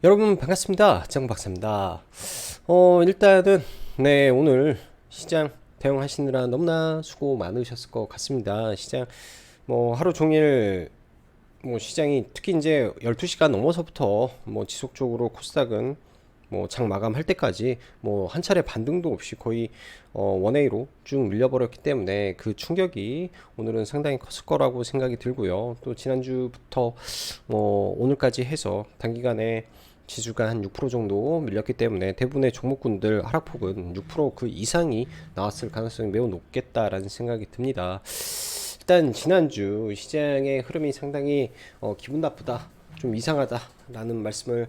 여러분 반갑습니다. 장박사입니다. 일단은 네, 오늘 시장 대응하시느라 너무나 수고 많으셨을 것 같습니다. 시장 뭐 하루 종일 뭐 시장이 특히 이제 12시가 넘어서부터 뭐 지속적으로 코스닥은 뭐 장 마감할 때까지 뭐 한 차례 반등도 없이 거의 원웨이로 쭉 밀려버렸기 때문에 그 충격이 오늘은 상당히 컸을 거라고 생각이 들고요. 또 지난주부터 뭐 오늘까지 해서 단기간에 지수가 한 6% 정도 밀렸기 때문에 대부분의 종목군들 하락폭은 6%그 이상이 나왔을 가능성이 매우 높겠다라는 생각이 듭니다. 일단 지난주 시장의 흐름이 상당히 기분 나쁘다, 좀 이상하다라는 말씀을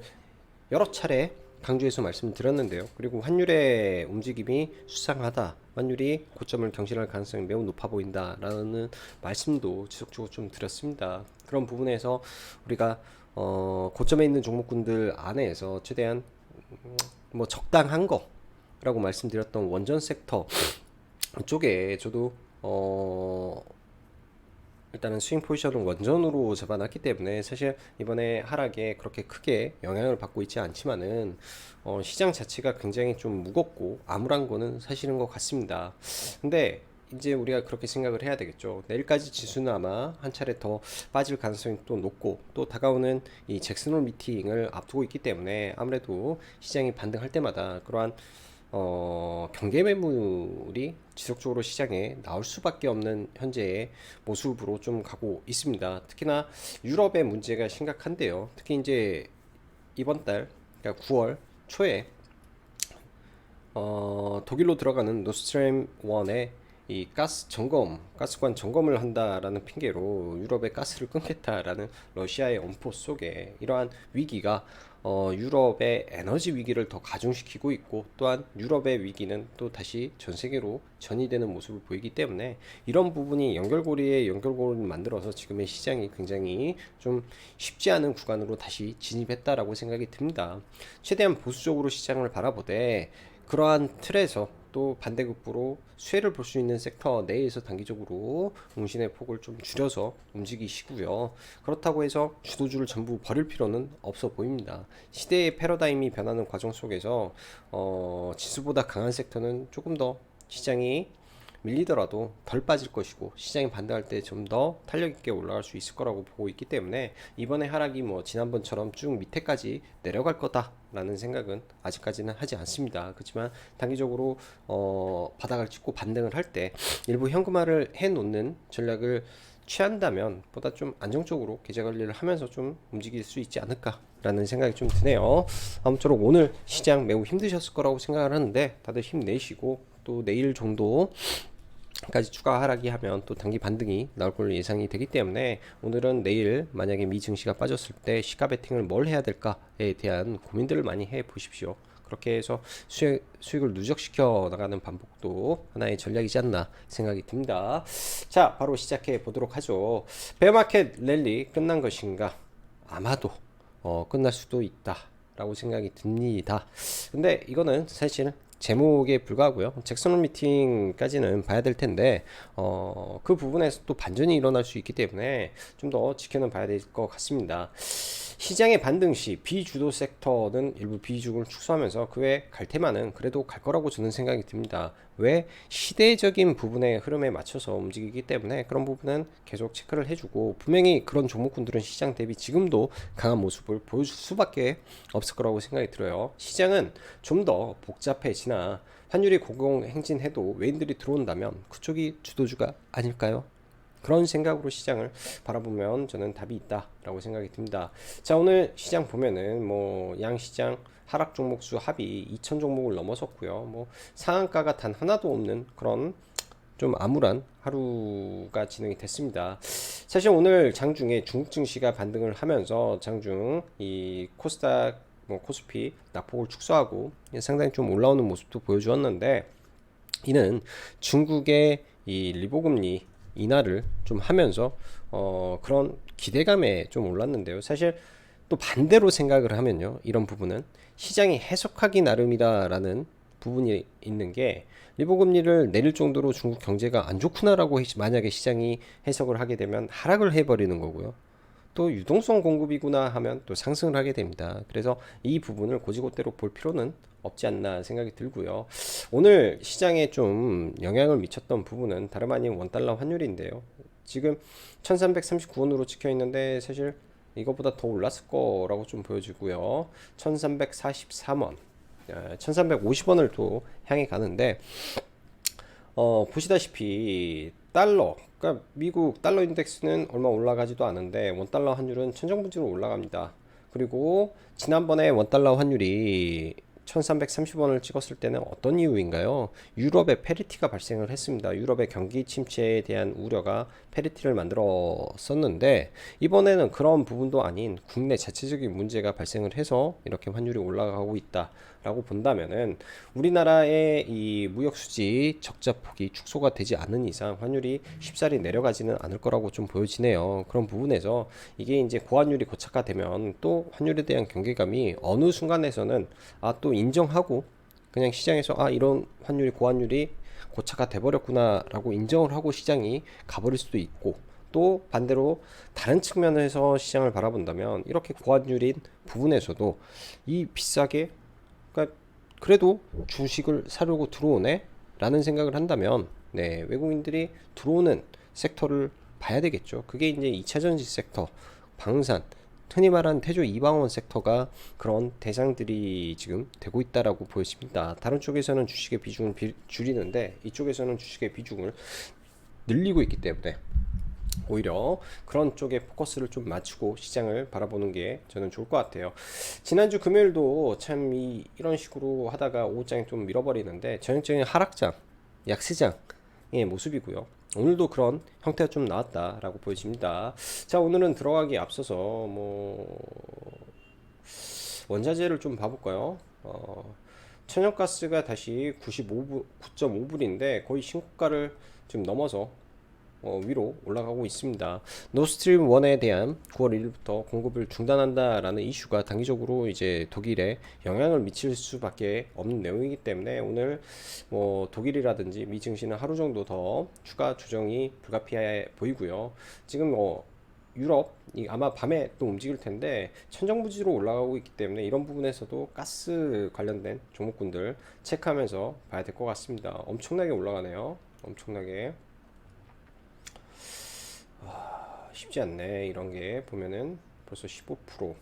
여러 차례 강조해서 말씀드렸는데요. 그리고 환율의 움직임이 수상하다, 환율이 고점을 경신할 가능성이 매우 높아 보인다라는 말씀도 지속적으로 좀 드렸습니다. 그런 부분에서 우리가 고점에 있는 종목군들 안에서 최대한 뭐 적당한 거라고 말씀드렸던 원전 섹터 쪽에 저도 일단은 스윙 포지션은 원전으로 잡아놨기 때문에 사실 이번에 하락에 그렇게 크게 영향을 받고 있지 않지만은 시장 자체가 굉장히 좀 무겁고 암울한 거는 사실인 것 같습니다. 근데 이제 우리가 그렇게 생각을 해야 되겠죠. 내일까지 지수는 아마 한 차례 더 빠질 가능성이 또 높고, 또 다가오는 이 잭슨홀 미팅을 앞두고 있기 때문에 아무래도 시장이 반등할 때마다 그러한 경계 매물이 지속적으로 시장에 나올 수밖에 없는 현재의 모습으로 좀 가고 있습니다. 특히나 유럽의 문제가 심각한데요. 특히 이제 이번 달, 그러니까 9월 초에 독일로 들어가는 노스트림 1의 이 가스관 점검을 한다라는 핑계로 유럽의 가스를 끊겠다라는 러시아의 엄포 속에 이러한 위기가 유럽의 에너지 위기를 더 가중시키고 있고, 또한 유럽의 위기는 또 다시 전 세계로 전이되는 모습을 보이기 때문에 이런 부분이 연결고리에 연결고리를 만들어서 지금의 시장이 굉장히 좀 쉽지 않은 구간으로 다시 진입했다라고 생각이 듭니다. 최대한 보수적으로 시장을 바라보되 그러한 틀에서 또 반대급부로 수혜를 볼 수 있는 섹터 내에서 단기적으로 응신의 폭을 좀 줄여서 움직이시고요. 그렇다고 해서 주도주를 전부 버릴 필요는 없어 보입니다. 시대의 패러다임이 변하는 과정 속에서 지수보다 강한 섹터는 조금 더 시장이 밀리더라도 덜 빠질 것이고, 시장이 반등할 때 좀 더 탄력 있게 올라갈 수 있을 거라고 보고 있기 때문에 이번에 하락이 뭐 지난번처럼 쭉 밑에까지 내려갈 거다라는 생각은 아직까지는 하지 않습니다. 그렇지만 단기적으로 바닥을 찍고 반등을 할 때 일부 현금화를 해 놓는 전략을 취한다면 보다 좀 안정적으로 계좌 관리를 하면서 좀 움직일 수 있지 않을까라는 생각이 좀 드네요. 아무쪼록 오늘 시장 매우 힘드셨을 거라고 생각을 하는데 다들 힘내시고, 또 내일 정도 까지 추가 하락이 하면 또 단기 반등이 나올 걸로 예상이 되기 때문에 오늘은 내일 만약에 미 증시가 빠졌을 때 시가 베팅을 뭘 해야 될까에 대한 고민들을 많이 해 보십시오. 그렇게 해서 수익을 누적시켜 나가는 반복도 하나의 전략이지 않나 생각이 듭니다. 자, 바로 시작해 보도록 하죠. 베어마켓 랠리 끝난 것인가? 아마도 끝날 수도 있다 라고 생각이 듭니다. 근데 이거는 사실 제목에 불과하고요. 잭슨 홀 미팅까지는 봐야 될 텐데 그 부분에서 또 반전이 일어날 수 있기 때문에 좀 더 지켜는 봐야 될 것 같습니다. 시장의 반등 시 비주도 섹터는 일부 비중을 축소하면서 그 외 갈 테마는 그래도 갈 거라고 저는 생각이 듭니다. 왜? 시대적인 부분의 흐름에 맞춰서 움직이기 때문에 그런 부분은 계속 체크를 해주고, 분명히 그런 종목군들은 시장 대비 지금도 강한 모습을 보여줄 수밖에 없을 거라고 생각이 들어요. 시장은 좀 더 복잡해지나 환율이 고공행진해도 외인들이 들어온다면 그쪽이 주도주가 아닐까요? 그런 생각으로 시장을 바라보면 저는 답이 있다라고 생각이 듭니다. 자, 오늘 시장 보면은 뭐 양시장 하락 종목 수 합이 2,000 종목을 넘어섰고요. 뭐 상한가가 단 하나도 없는 그런 좀 암울한 하루가 진행이 됐습니다. 사실 오늘 장중에 중국 증시가 반등을 하면서 장중 이 코스닥 뭐 코스피 낙폭을 축소하고 상당히 좀 올라오는 모습도 보여주었는데, 이는 중국의 이 리보금리 인하를 좀 하면서 그런 기대감에 좀 올랐는데요. 사실 또 반대로 생각을 하면요, 이런 부분은 시장이 해석하기 나름이다라는 부분이 있는 게, 리보금리를 내릴 정도로 중국 경제가 안 좋구나라고 만약에 시장이 해석을 하게 되면 하락을 해버리는 거고요. 또 유동성 공급이구나 하면 또 상승을 하게 됩니다. 그래서 이 부분을 고지고대로 볼 필요는 없지 않나 생각이 들고요. 오늘 시장에 좀 영향을 미쳤던 부분은 다름 아닌 원달러 환율인데요. 지금 1339원으로 찍혀 있는데 사실 이거보다 더 올랐을 거라고 좀 보여지고요. 1343원, 1350원을 또 향해 가는데 보시다시피 달러, 그러니까 미국 달러 인덱스는 얼마 올라가지도 않은데 원달러 환율은 천정부지로 올라갑니다. 그리고 지난번에 원달러 환율이 1330원을 찍었을 때는 어떤 이유인가요? 유럽에 페리티가 발생을 했습니다. 유럽의 경기 침체에 대한 우려가 페리티를 만들었었는데 이번에는 그런 부분도 아닌 국내 자체적인 문제가 발생을 해서 이렇게 환율이 올라가고 있다. 라고 본다면은 우리나라의 이 무역 수지 적자 폭이 축소가 되지 않는 이상 환율이 쉽사리 내려가지는 않을 거라고 좀 보여지네요. 그런 부분에서 이게 이제 고환율이 고착화되면 또 환율에 대한 경계감이 어느 순간에서는 또 인정하고 그냥 시장에서 이런 환율이 고환율이 고착화 돼 버렸구나라고 인정을 하고 시장이 가버릴 수도 있고 또 반대로 다른 측면에서 시장을 바라본다면 이렇게 고환율인 부분에서도 이 비싸게 그러니까 그래도 주식을 사려고 들어오네 라는 생각을 한다면 네, 외국인들이 들어오는 섹터를 봐야 되겠죠. 그게 이제 2차전지 섹터, 방산, 흔히 말하는 태조 이방원 섹터가 그런 대상들이 지금 되고 있다라고 보여집니다. 다른 쪽에서는 주식의 비중을 줄이는데 이쪽에서는 주식의 비중을 늘리고 있기 때문에 오히려 그런 쪽에 포커스를 좀 맞추고 시장을 바라보는 게 저는 좋을 것 같아요. 지난주 금요일도 참 이런 식으로 하다가 오후장에 좀 밀어버리는데 전형적인 하락장, 약세장의 모습이고요. 오늘도 그런 형태가 좀 나왔다라고 보여집니다. 자, 오늘은 들어가기 앞서서 원자재를 좀 봐볼까요? 천연가스가 다시 95불, 9.5불인데 거의 신고가를 지금 넘어서 위로 올라가고 있습니다. 노스트림 1에 대한 9월 1일부터 공급을 중단한다라는 이슈가 단기적으로 이제 독일에 영향을 미칠 수밖에 없는 내용이기 때문에 오늘 독일이라든지 미 증시는 하루 정도 더 추가 조정이 불가피해 보이고요. 지금 유럽 아마 밤에 또 움직일 텐데 천정부지로 올라가고 있기 때문에 이런 부분에서도 가스 관련된 종목군들 체크하면서 봐야 될 것 같습니다. 엄청나게 올라가네요. 엄청나게. 쉽지 않네. 이런 게 보면은 벌써 15%.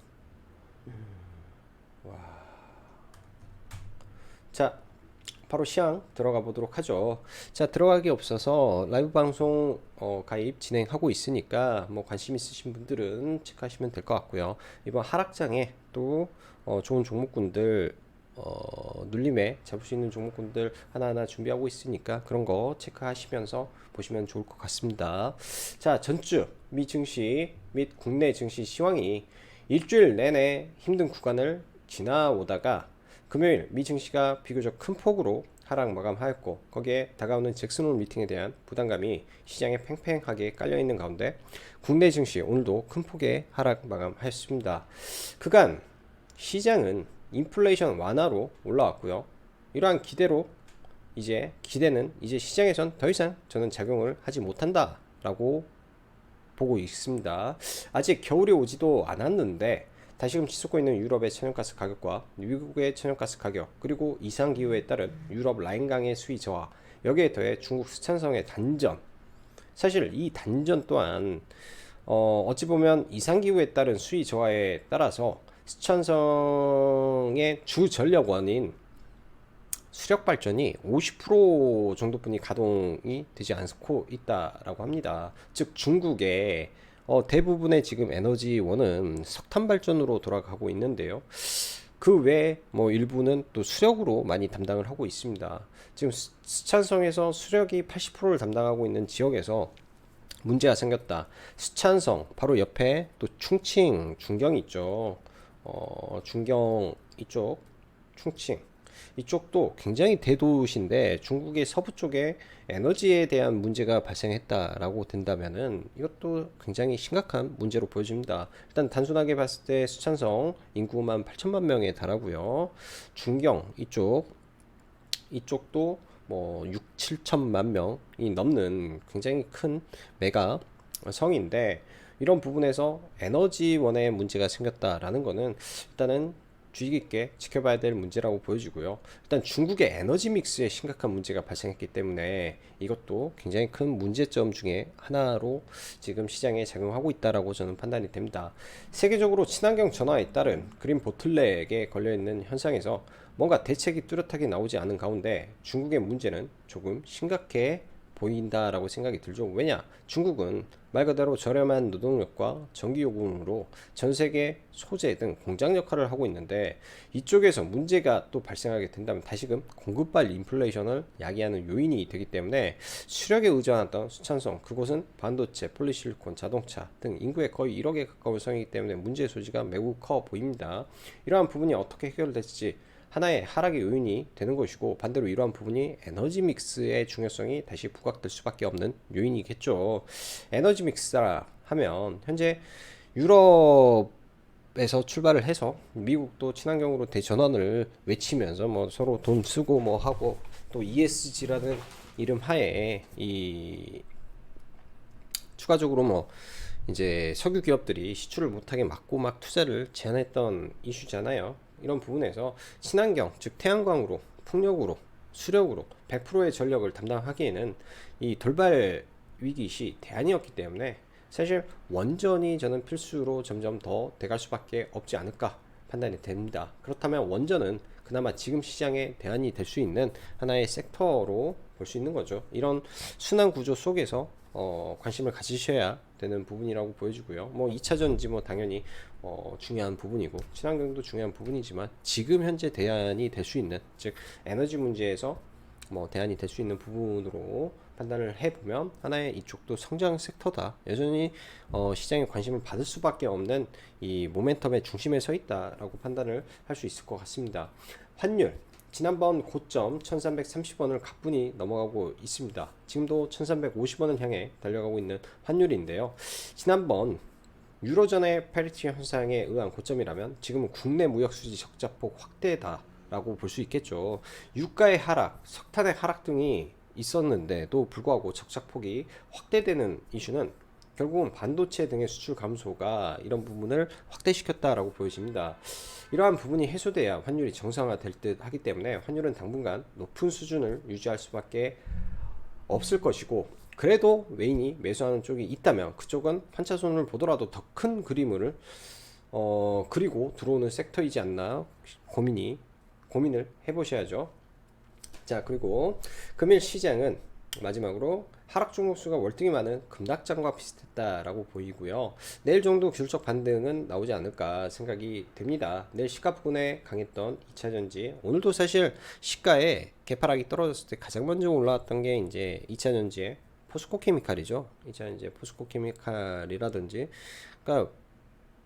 자, 바로 시황 들어가 보도록 하죠. 자, 들어가기 없어서 라이브 방송 가입 진행하고 있으니까 관심 있으신 분들은 체크하시면 될 것 같고요. 이번 하락장에 또 좋은 종목군들 눌림에 잡을 수 있는 종목군들 하나하나 준비하고 있으니까 그런 거 체크하시면서 보시면 좋을 것 같습니다. 자, 전주 미 증시 및 국내 증시 시황이 일주일 내내 힘든 구간을 지나오다가 금요일 미 증시가 비교적 큰 폭으로 하락 마감하였고 거기에 다가오는 잭슨홀 미팅에 대한 부담감이 시장에 팽팽하게 깔려있는 가운데 국내 증시 오늘도 큰 폭의 하락 마감하였습니다. 그간 시장은 인플레이션 완화로 올라왔고요. 이러한 기대로 기대는 이제 시장에선 더 이상 저는 작용을 하지 못한다 라고 보고 있습니다. 아직 겨울이 오지도 않았는데 다시금 치솟고 있는 유럽의 천연가스 가격과 미국의 천연가스 가격 그리고 이상기후에 따른 유럽 라인강의 수위 저하 여기에 더해 중국 스촨성의 단전 사실 이 단전 또한 어찌 보면 이상기후에 따른 수위 저하에 따라서 스촨성의 주 전력원인 수력 발전이 50% 정도뿐이 가동이 되지 않고 있다라고 합니다. 즉 중국의 대부분의 지금 에너지원은 석탄 발전으로 돌아가고 있는데요. 그 외에 일부는 또 수력으로 많이 담당을 하고 있습니다. 지금 스촨성에서 수력이 80%를 담당하고 있는 지역에서 문제가 생겼다. 스촨성 바로 옆에 또 충칭 중경이 있죠. 중경 이쪽 충칭 이쪽도 굉장히 대도시인데 중국의 서부 쪽에 에너지에 대한 문제가 발생했다라고 된다면은 이것도 굉장히 심각한 문제로 보여집니다. 일단 단순하게 봤을 때 수찬성 인구만 8천만 명에 달하고요. 중경 이쪽도 6, 7천만 명이 넘는 굉장히 큰 메가 성인데 이런 부분에서 에너지원에 문제가 생겼다라는 거는 일단은 주의 깊게 지켜봐야 될 문제라고 보여지고요. 일단 중국의 에너지 믹스에 심각한 문제가 발생했기 때문에 이것도 굉장히 큰 문제점 중에 하나로 지금 시장에 작용하고 있다라고 저는 판단이 됩니다. 세계적으로 친환경 전환에 따른 그린 보틀넥에 걸려있는 현상에서 뭔가 대책이 뚜렷하게 나오지 않은 가운데 중국의 문제는 조금 심각해 보인다라고 생각이 들죠. 왜냐? 중국은 말 그대로 저렴한 노동력과 전기요금으로 전 세계 소재 등 공장 역할을 하고 있는데 이쪽에서 문제가 또 발생하게 된다면 다시금 공급발 인플레이션을 야기하는 요인이 되기 때문에 수력에 의존했던 수천성 그곳은 반도체, 폴리실리콘, 자동차 등 인구의 거의 1억에 가까운 성이기 때문에 문제의 소지가 매우 커 보입니다. 이러한 부분이 어떻게 해결될지 하나의 하락의 요인이 되는 것이고 반대로 이러한 부분이 에너지 믹스의 중요성이 다시 부각될 수밖에 없는 요인이겠죠. 에너지 믹스라 하면 현재 유럽에서 출발을 해서 미국도 친환경으로 대전환을 외치면서 뭐 서로 돈 쓰고 뭐 하고 또 ESG라는 이름 하에 이 추가적으로 뭐 이제 석유 기업들이 시출을 못하게 막고 막 투자를 제한했던 이슈잖아요. 이런 부분에서 친환경, 즉 태양광으로, 풍력으로, 수력으로 100%의 전력을 담당하기에는 이 돌발 위기 시 대안이었기 때문에 사실 원전이 저는 필수로 점점 더 돼갈 수밖에 없지 않을까 판단이 됩니다. 그렇다면 원전은 그나마 지금 시장에 대안이 될 수 있는 하나의 섹터로 볼 수 있는 거죠. 이런 순환 구조 속에서 관심을 가지셔야 되는 부분이라고 보여지고요. 뭐 2차 전지 뭐 당연히 중요한 부분이고 친환경도 중요한 부분이지만 지금 현재 대안이 될 수 있는 즉 에너지 문제에서 뭐 대안이 될 수 있는 부분으로 판단을 해보면 하나의 이쪽도 성장 섹터다. 여전히 시장에 관심을 받을 수밖에 없는 이 모멘텀의 중심에 서 있다라고 판단을 할 수 있을 것 같습니다. 환율 지난번 고점 1330원을 가뿐히 넘어가고 있습니다. 지금도 1350원을 향해 달려가고 있는 환율인데요. 지난번 유로존의 패리티 현상에 의한 고점이라면 지금은 국내 무역수지 적자폭 확대다 라고 볼 수 있겠죠. 유가의 하락, 석탄의 하락 등이 있었는데도 불구하고 적자폭이 확대되는 이슈는 결국은 반도체 등의 수출 감소가 이런 부분을 확대시켰다라고 보여집니다. 이러한 부분이 해소돼야 환율이 정상화될 듯 하기 때문에 환율은 당분간 높은 수준을 유지할 수밖에 없을 것이고 그래도 외인이 매수하는 쪽이 있다면 그쪽은 환차손을 보더라도 더 큰 그림을 그리고 들어오는 섹터이지 않나 고민을 해보셔야죠. 자, 그리고 금일 시장은 마지막으로 하락 종목수가 월등히 많은 급락장과 비슷했다라고 보이고요. 내일 정도 기술적 반등은 나오지 않을까 생각이 됩니다. 내일 시가 부근에 강했던 2차전지 오늘도 사실 시가에 개파락이 떨어졌을 때 가장 먼저 올라왔던 게 이제 2차전지의 포스코 케미칼이죠. 2차전지의 포스코 케미칼이라든지 그러니까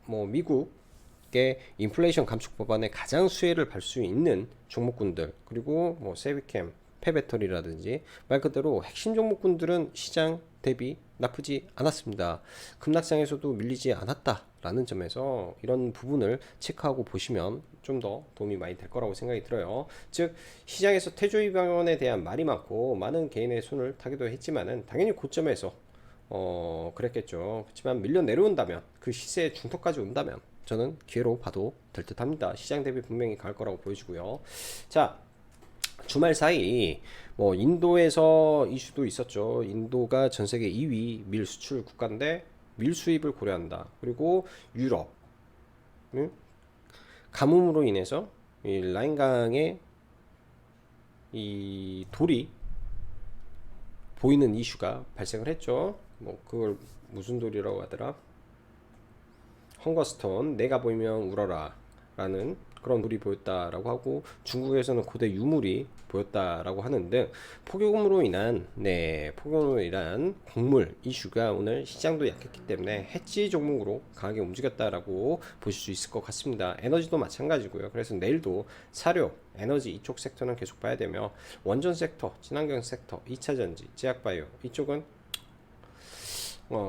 뭐 미국의 인플레이션 감축 법안에 가장 수혜를 받을 수 있는 종목군들 그리고 뭐 세비캠 폐배터리라든지 말 그대로 핵심 종목군들은 시장 대비 나쁘지 않았습니다. 급락장에서도 밀리지 않았다라는 점에서 이런 부분을 체크하고 보시면 좀 더 도움이 많이 될 거라고 생각이 들어요. 즉 시장에서 태조위 방언에 대한 말이 많고 많은 개인의 손을 타기도 했지만은 당연히 고점에서 그랬겠죠. 그렇지만 밀려 내려온다면 그 시세의 중턱까지 온다면 저는 기회로 봐도 될 듯 합니다. 시장 대비 분명히 갈 거라고 보여지고요. 자, 주말 사이 뭐 인도에서 이슈도 있었죠. 인도가 전 세계 2위 밀 수출 국가인데 밀 수입을 고려한다. 그리고 유럽 가뭄으로 인해서 이 라인강에 이 돌이 보이는 이슈가 발생을 했죠. 뭐 그걸 무슨 돌이라고 하더라? 헝거스톤 내가 보이면 울어라 라는 그런 돌이 보였다라고 하고 중국에서는 고대 유물이 보였다라고 하는 등 폭염으로 인한 곡물 이슈가 오늘 시장도 약했기 때문에 해지 종목으로 강하게 움직였다라고 보실 수 있을 것 같습니다. 에너지도 마찬가지고요. 그래서 내일도 사료, 에너지 이쪽 섹터는 계속 봐야 되며 원전 섹터, 친환경 섹터, 2차전지, 제약바이오 이쪽은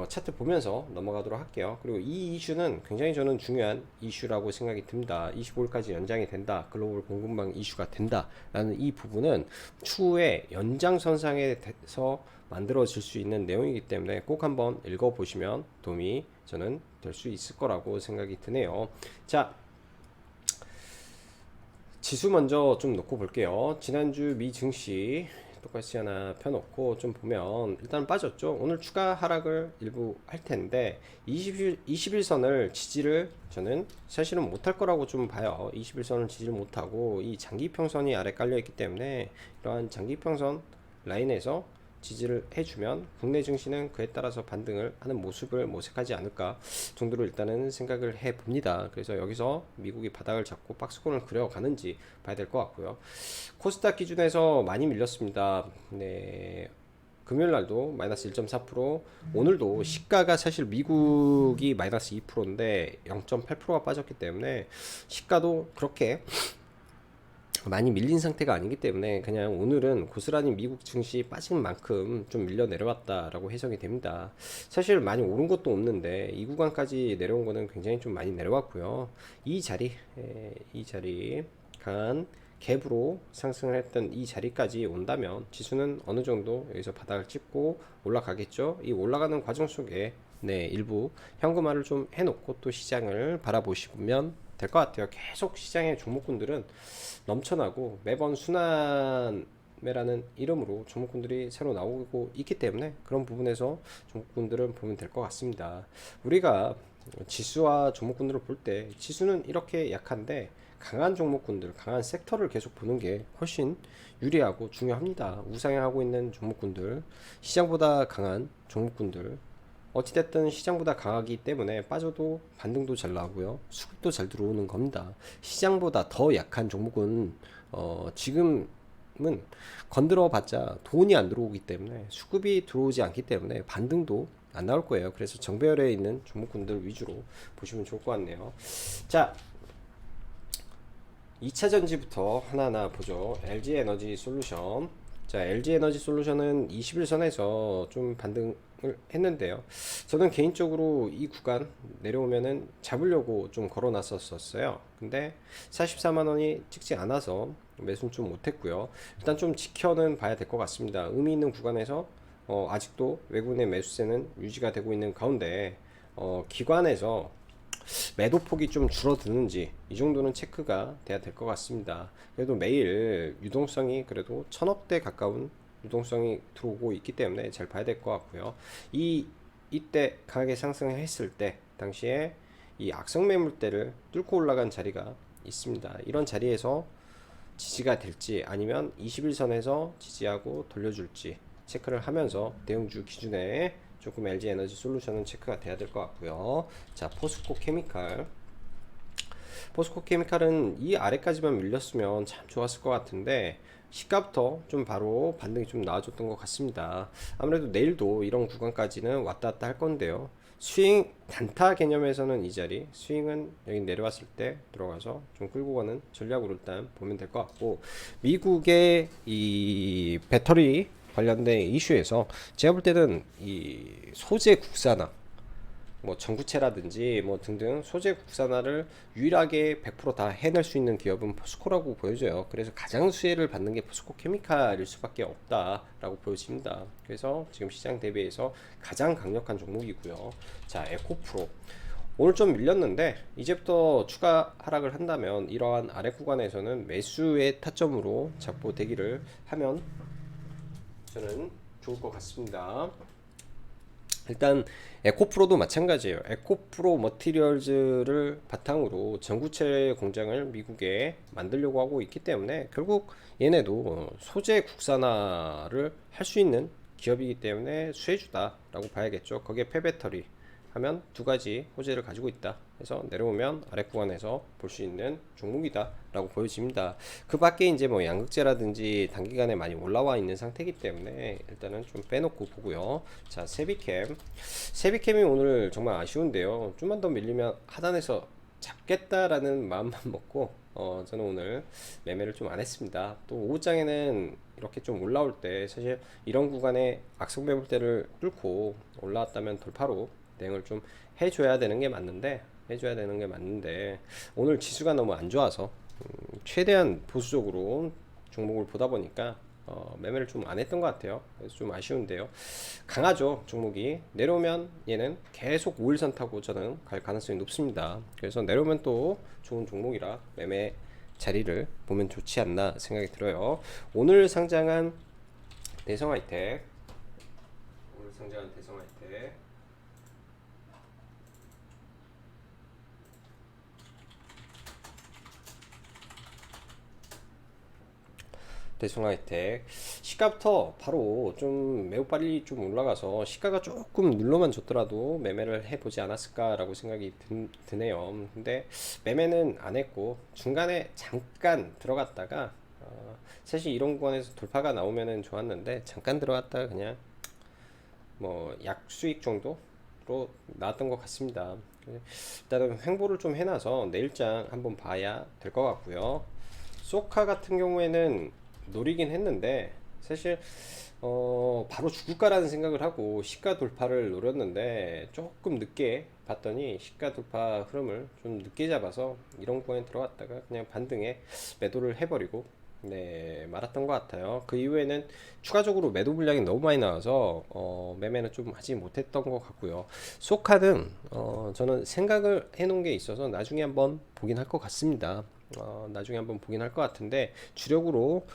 차트 보면서 넘어가도록 할게요. 그리고 이 이슈는 굉장히 저는 중요한 이슈라고 생각이 듭니다. 25일까지 연장이 된다. 글로벌 공급망 이슈가 된다. 라는 이 부분은 추후에 연장선상에서 만들어질 수 있는 내용이기 때문에 꼭 한번 읽어보시면 도움이 저는 될 수 있을 거라고 생각이 드네요. 자, 지수 먼저 좀 놓고 볼게요. 지난주 미 증시 똑같이 하나 펴놓고 좀 보면 일단 빠졌죠. 오늘 추가 하락을 일부 할 텐데 21선을 지지를 저는 사실은 못할 거라고 좀 봐요. 21선을 지지를 못하고 이 장기평선이 아래 깔려 있기 때문에 이러한 장기평선 라인에서 지지를 해주면 국내 증시는 그에 따라서 반등을 하는 모습을 모색하지 않을까 정도로 일단은 생각을 해봅니다. 그래서 여기서 미국이 바닥을 잡고 박스권을 그려가는지 봐야 될 것 같고요. 코스닥 기준에서 많이 밀렸습니다. 네. 금요일 날도 마이너스 1.4%, 오늘도 시가가 사실 미국이 마이너스 2%인데 0.8%가 빠졌기 때문에 시가도 그렇게 많이 밀린 상태가 아니기 때문에 그냥 오늘은 고스란히 미국 증시 빠진 만큼 좀 밀려 내려왔다라고 해석이 됩니다. 사실 많이 오른 것도 없는데 이 구간까지 내려온 거는 굉장히 좀 많이 내려왔고요. 이 자리 강한 갭으로 상승을 했던 이 자리까지 온다면 지수는 어느 정도 여기서 바닥을 찍고 올라가겠죠. 이 올라가는 과정 속에 네, 일부 현금화를 좀 해놓고 또 시장을 바라보시면 될 것 같아요. 계속 시장의 종목군들은 넘쳐나고 매번 순환매라는 이름으로 종목군들이 새로 나오고 있기 때문에 그런 부분에서 종목군들은 보면 될 것 같습니다. 우리가 지수와 종목군들을 볼 때 지수는 이렇게 약한데 강한 종목군들, 강한 섹터를 계속 보는 게 훨씬 유리하고 중요합니다. 우상향하고 있는 종목군들, 시장보다 강한 종목군들, 어찌됐든 시장보다 강하기 때문에 빠져도 반등도 잘 나오고요. 수급도 잘 들어오는 겁니다. 시장보다 더 약한 종목은 지금은 건드려 봤자 돈이 안 들어오기 때문에 수급이 들어오지 않기 때문에 반등도 안 나올 거예요. 그래서 정배열에 있는 종목군들 위주로 보시면 좋을 것 같네요. 자, 2차 전지부터 하나하나 보죠. LG에너지 솔루션. 자, LG에너지 솔루션은 21선에서 좀 반등을 했는데요. 저는 개인적으로 이 구간 내려오면은 잡으려고 좀 걸어 놨었어요. 근데 44만원이 찍지 않아서 매수는 좀 못했고요. 일단 좀 지켜는 봐야 될 것 같습니다. 의미 있는 구간에서 아직도 외국인의 매수세는 유지가 되고 있는 가운데 기관에서 매도폭이 좀 줄어드는지 이 정도는 체크가 돼야 될 것 같습니다. 그래도 매일 유동성이 그래도 1000억대 가까운 유동성이 들어오고 있기 때문에 잘 봐야 될 것 같고요. 이때 강하게 상승했을 때 당시에 이 악성 매물대를 뚫고 올라간 자리가 있습니다. 이런 자리에서 지지가 될지 아니면 21선에서 지지하고 돌려줄지 체크를 하면서 대형주 기준에 조금 LG 에너지 솔루션은 체크가 돼야 될 것 같고요. 자, 포스코 케미칼. 포스코 케미칼은 이 아래까지만 밀렸으면 참 좋았을 것 같은데 시가부터 좀 바로 반등이 좀 나와줬던 것 같습니다. 아무래도 내일도 이런 구간까지는 왔다 갔다 할 건데요. 스윙 단타 개념에서는 이 자리, 스윙은 여기 내려왔을 때 들어가서 좀 끌고 가는 전략으로 일단 보면 될 것 같고, 미국의 이 배터리 관련된 이슈에서 제가 볼 때는 이 소재 국산화, 뭐 전구체라든지 뭐 등등 소재 국산화를 유일하게 100%다 해낼 수 있는 기업은 포스코라고 보여져요. 그래서 가장 수혜를 받는 게 포스코 케미칼일 수밖에 없다라고 보여집니다. 그래서 지금 시장 대비해서 가장 강력한 종목이고요. 자, 에코프로. 오늘 좀 밀렸는데 이제부터 추가 하락을 한다면 이러한 아래 구간에서는 매수의 타점으로 잡고 대기를 하면 저는 좋을 것 같습니다. 일단 에코프로도 마찬가지예요. 에코프로 머티리얼즈를 바탕으로 전구체 공장을 미국에 만들려고 하고 있기 때문에 결국 얘네도 소재 국산화를 할 수 있는 기업이기 때문에 수혜주다라고 봐야겠죠. 거기에 폐배터리 하면 두 가지 호재를 가지고 있다. 그래서 내려오면 아래 구간에서 볼 수 있는 종목이다 라고 보여집니다. 그 밖에 이제 뭐 양극재라든지 단기간에 많이 올라와 있는 상태이기 때문에 일단은 좀 빼놓고 보고요. 자, 세비캠이 오늘 정말 아쉬운데요. 좀만 더 밀리면 하단에서 잡겠다라는 마음만 먹고 저는 오늘 매매를 좀 안 했습니다. 또 오후장에는 이렇게 좀 올라올 때 사실 이런 구간에 악성 매물대를 뚫고 올라왔다면 돌파로 대응을 좀 해줘야 되는 게 맞는데 오늘 지수가 너무 안 좋아서 최대한 보수적으로 종목을 보다 보니까 매매를 좀 안 했던 것 같아요. 그래서 좀 아쉬운데요. 강하죠, 종목이. 내려오면 얘는 계속 5일선 타고 저는 갈 가능성이 높습니다. 그래서 내려오면 또 좋은 종목이라 매매 자리를 보면 좋지 않나 생각이 들어요. 오늘 상장한 대성하이텍, 오늘 상장한 대성하이텍, 대성하이텍 시가부터 바로 좀 매우 빨리 좀 올라가서 시가가 조금 눌러만 줬더라도 매매를 해보지 않았을까라고 생각이 드네요. 근데 매매는 안 했고 중간에 잠깐 들어갔다가 사실 이런 구간에서 돌파가 나오면은 좋았는데 잠깐 들어갔다가 그냥 뭐 약 수익 정도로 나왔던 것 같습니다. 일단은 횡보를 좀 해놔서 내일장 한번 봐야 될 것 같고요. 소카 같은 경우에는 노리긴 했는데 사실 바로 죽을까라는 생각을 하고 시가 돌파를 노렸는데 조금 늦게 봤더니 시가 돌파 흐름을 좀 늦게 잡아서 이런 구간에 들어갔다가 그냥 반등에 매도를 해버리고 네 말았던 것 같아요. 그 이후에는 추가적으로 매도 물량이 너무 많이 나와서 매매는 좀 하지 못했던 것 같고요. 소카는 저는 생각을 해놓은 게 있어서 나중에 한번 보긴 할 것 같습니다. 나중에 한번 보긴 할 것 같은데 주력으로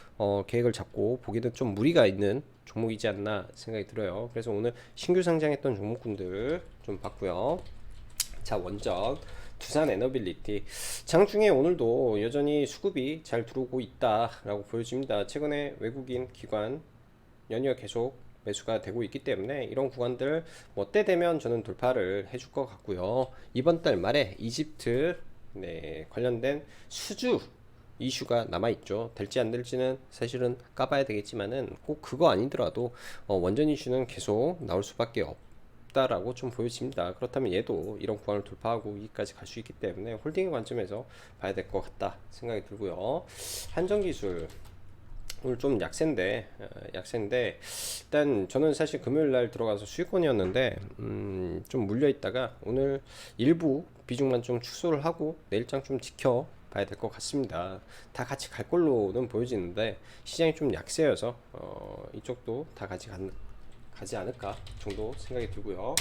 계획을 잡고 보기는 좀 무리가 있는 종목이지 않나 생각이 들어요. 그래서 오늘 신규 상장했던 종목군들 좀 봤고요. 자, 원전 두산 에너빌리티 장중에 오늘도 여전히 수급이 잘 들어오고 있다라고 보여집니다. 최근에 외국인 기관 연이어 계속 매수가 되고 있기 때문에 이런 구간들 뭐 때 되면 저는 돌파를 해줄 것 같고요. 이번 달 말에 이집트 네, 관련된 수주 이슈가 남아있죠. 될지 안 될지는 사실은 까봐야 되겠지만은 꼭 그거 아니더라도 원전 이슈는 계속 나올 수밖에 없다라고 좀 보여집니다. 그렇다면 얘도 이런 구간을 돌파하고 여기까지 갈 수 있기 때문에 홀딩의 관점에서 봐야 될 것 같다 생각이 들고요. 한전기술 오늘 좀 약세인데 일단 저는 사실 금요일 날 들어가서 수익권이었는데 좀 물려 있다가 오늘 일부 비중만 좀 축소를 하고 내일장 좀 지켜 봐야 될 것 같습니다. 다 같이 갈 걸로는 보여지는데 시장이 좀 약세여서 이쪽도 다 같이 가지 않을까 정도 생각이 들고요.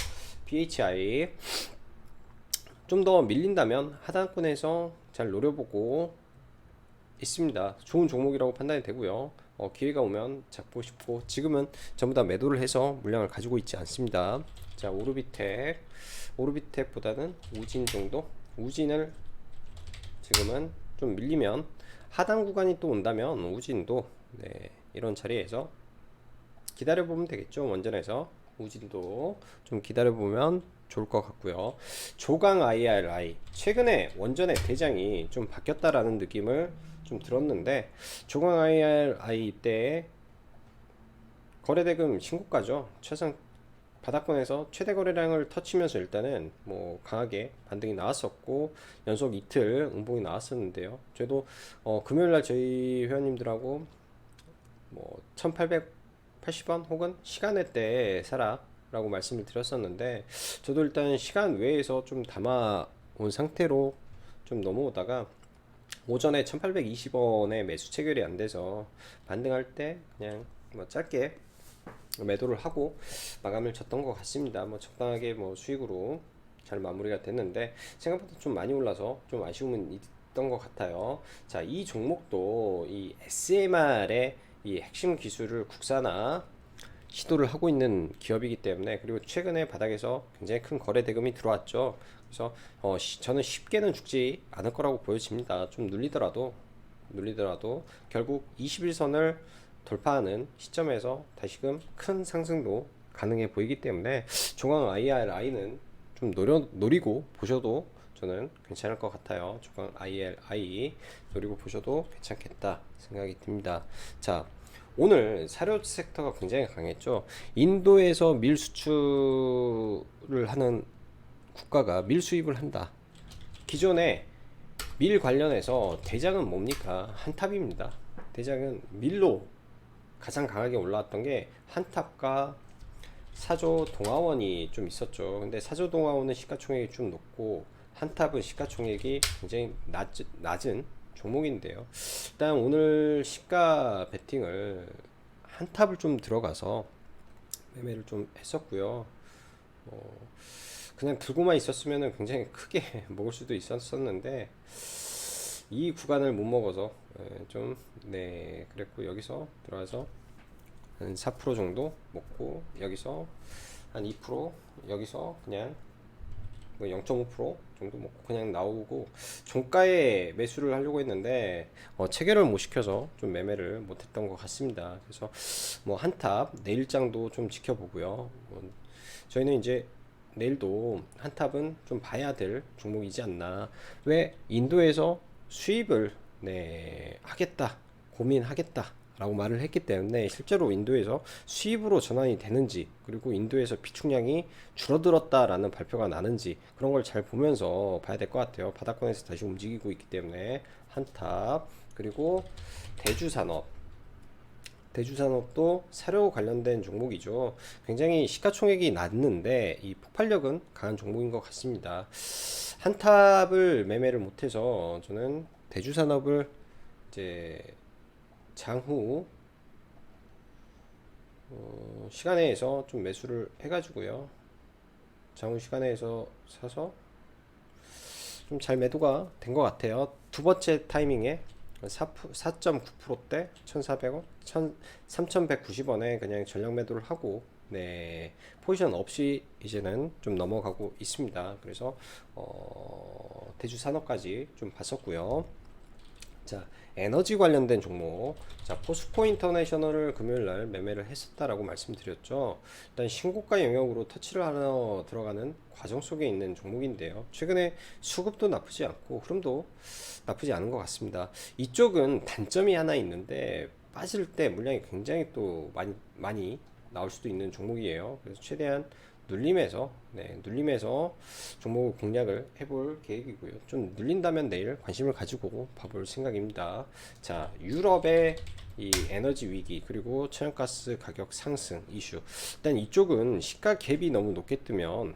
BHI 좀 더 밀린다면 하단권에서 잘 노려보고 있습니다. 좋은 종목이라고 판단이 되고요. 기회가 오면 잡고 싶고 지금은 전부 다 매도를 해서 물량을 가지고 있지 않습니다. 자, 오르비텍보다는 우진 정도, 우진을 지금은 좀 밀리면 하단 구간이 또 온다면 우진도 네, 이런 자리에서 기다려보면 되겠죠. 원전에서 우진도 좀 기다려보면 좋을 것 같고요. 조강 IRI 최근에 원전의 대장이 좀 바뀌었다라는 느낌을 좀 들었는데 조강 IRI 때 거래대금 신고가죠. 최상 바닥권에서 최대 거래량을 터치면서 일단은 뭐 강하게 반등이 나왔었고 연속 이틀 음봉이 나왔었는데요. 저도 금요일날 저희 회원님들하고 뭐 1880원 혹은 시간외 때 사라 라고 말씀을 드렸었는데 저도 일단 시간 외에서 좀 담아 온 상태로 좀 넘어오다가 오전에 1820원에 매수 체결이 안 돼서 반등할 때 그냥 뭐 짧게 매도를 하고 마감을 쳤던 것 같습니다. 뭐 적당하게 뭐 수익으로 잘 마무리가 됐는데 생각보다 좀 많이 올라서 좀 아쉬움은 있던 것 같아요. 자, 이 종목도 이 SMR의 이 핵심 기술을 국산화 시도를 하고 있는 기업이기 때문에 그리고 최근에 바닥에서 굉장히 큰 거래 대금이 들어왔죠. 그래서 저는 쉽게는 죽지 않을 거라고 보여집니다. 좀 눌리더라도 결국 21선을 돌파하는 시점에서 다시금 큰 상승도 가능해 보이기 때문에 중앙 IRI는 좀 노리고 보셔도 저는 괜찮을 것 같아요. 중앙 IRI 노리고 보셔도 괜찮겠다 생각이 듭니다. 자, 오늘 사료 섹터가 굉장히 강했죠. 인도에서 밀 수출을 하는 국가가 밀 수입을 한다. 기존에 밀 관련해서 대장은 뭡니까? 한탑입니다. 대장은 밀로 가장 강하게 올라왔던 게 한탑과 사조 동아원이 좀 있었죠. 근데 사조 동아원은 시가총액이 좀 높고 한탑은 시가총액이 굉장히 낮은 종목인데요. 일단 오늘 시가 베팅을 한탑을 좀 들어가서 매매를 좀 했었고요. 그냥 들고만 있었으면 굉장히 크게 먹을 수도 있었었는데 이 구간을 못 먹어서 좀 네 그랬고, 여기서 들어가서 한 4% 정도 먹고, 여기서 한 2%, 여기서 그냥 뭐 0.5% 정도 먹고 그냥 나오고, 종가에 매수를 하려고 했는데 체결을 못 시켜서 좀 매매를 못 했던 것 같습니다. 그래서 뭐 한탑 내일장도 좀 지켜보고요. 저희는 이제 내일도 한탑은 좀 봐야 될 종목이지 않나. 왜 인도에서 수입을 하겠다, 고민하겠다 라고 말을 했기 때문에 실제로 인도에서 수입으로 전환이 되는지, 그리고 인도에서 비축량이 줄어들었다라는 발표가 나는지, 그런 걸 잘 보면서 봐야 될 것 같아요. 바닥권에서 다시 움직이고 있기 때문에 한탑. 그리고 대주산업, 대주산업도 사료 관련된 종목이죠. 굉장히 시가총액이 낮는데 이 폭발력은 강한 종목인 것 같습니다. 한탑을 매매를 못해서 저는 대주산업을 이제 장후 시간에서 좀 매수를 해가지고요. 장후 시간에서 사서 좀 잘 매도가 된 것 같아요. 두 번째 타이밍에 4.9%대 1,400원, 3,190원에 그냥 전량 매도를 하고, 네, 포지션 없이 이제는 좀 넘어가고 있습니다. 그래서 대주 산업까지 좀 봤었고요. 자, 에너지 관련된 종목. 자, 포스코 인터내셔널을 금요일날 매매를 했었다라고 말씀드렸죠. 일단 신고가 영역으로 터치를 하러 들어가는 과정 속에 있는 종목인데요. 최근에 수급도 나쁘지 않고 흐름도 나쁘지 않은 것 같습니다. 이쪽은 단점이 하나 있는데 빠질 때 물량이 굉장히 또 많이 나올 수도 있는 종목이에요. 그래서 최대한 눌림에서 종목을 공략을 해볼 계획이고요. 좀 눌린다면 내일 관심을 가지고 봐볼 생각입니다. 자, 유럽의 이 에너지 위기, 그리고 천연가스 가격 상승 이슈. 일단 이쪽은 시가 갭이 너무 높게 뜨면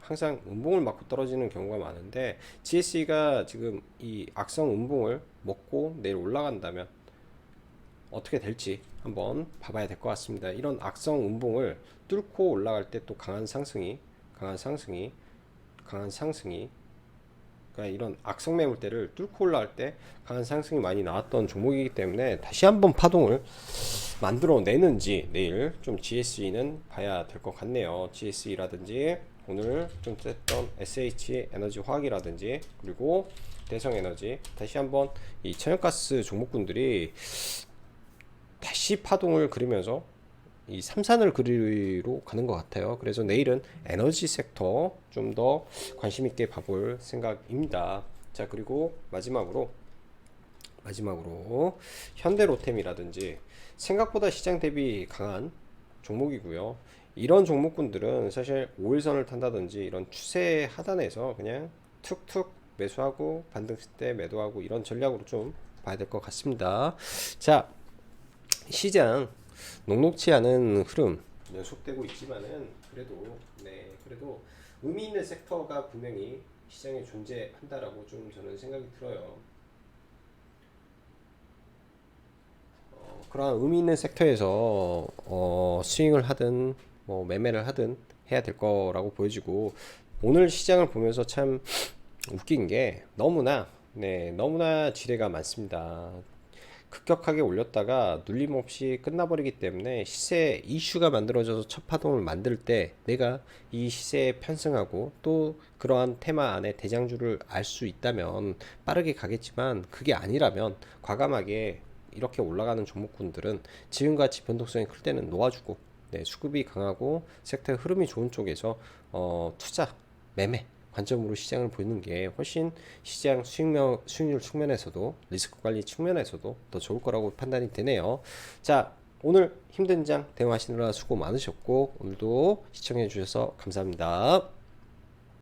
항상 음봉을 맞고 떨어지는 경우가 많은데, GSE가 지금 이 악성 음봉을 먹고 내일 올라간다면 어떻게 될지 한번 봐봐야 될 것 같습니다. 이런 악성 음봉을 뚫고 올라갈 때 또 강한 상승이 그러니까 이런 악성 매물대를 뚫고 올라갈 때 강한 상승이 많이 나왔던 종목이기 때문에 다시 한번 파동을 만들어내는지 내일 좀 GSE는 봐야 될 것 같네요. GSE라든지 오늘 좀 셌던 SH 에너지 화학이라든지, 그리고 대성 에너지, 다시 한번 이 천연가스 종목군들이 다시 파동을 그리면서 이 삼산을 그리로 가는 것 같아요. 그래서 내일은 에너지 섹터 좀 더 관심 있게 봐볼 생각입니다. 자, 그리고 마지막으로 현대로템이라든지 생각보다 시장 대비 강한 종목이고요. 이런 종목군들은 사실 5일선을 탄다든지 이런 추세 하단에서 그냥 툭툭 매수하고 반등칠 때 매도하고, 이런 전략으로 좀 봐야 될 것 같습니다. 자, 시장 녹록치 않은 흐름 연속되고 있지만은 그래도 의미 있는 섹터가 분명히 시장에 존재한다라고 좀 저는 생각이 들어요. 그러한 의미 있는 섹터에서 스윙을 하든 뭐 매매를 하든 해야 될 거라고 보여지고, 오늘 시장을 보면서 참 웃긴 게 너무나 지뢰가 많습니다. 급격하게 올렸다가 눌림 없이 끝나버리기 때문에 시세 이슈가 만들어져서 첫 파동을 만들 때 내가 이 시세에 편승하고 또 그러한 테마 안에 대장주를 알 수 있다면 빠르게 가겠지만, 그게 아니라면 과감하게 이렇게 올라가는 종목군들은 지금같이 변동성이 클 때는 놓아주고, 수급이 강하고 섹터의 흐름이 좋은 쪽에서 투자, 매매 관점으로 시장을 보는 게 훨씬 시장 수익률 측면에서도 리스크 관리 측면에서도 더 좋을 거라고 판단이 되네요. 자, 오늘 힘든 장 대응하시느라 수고 많으셨고 오늘도 시청해 주셔서 감사합니다.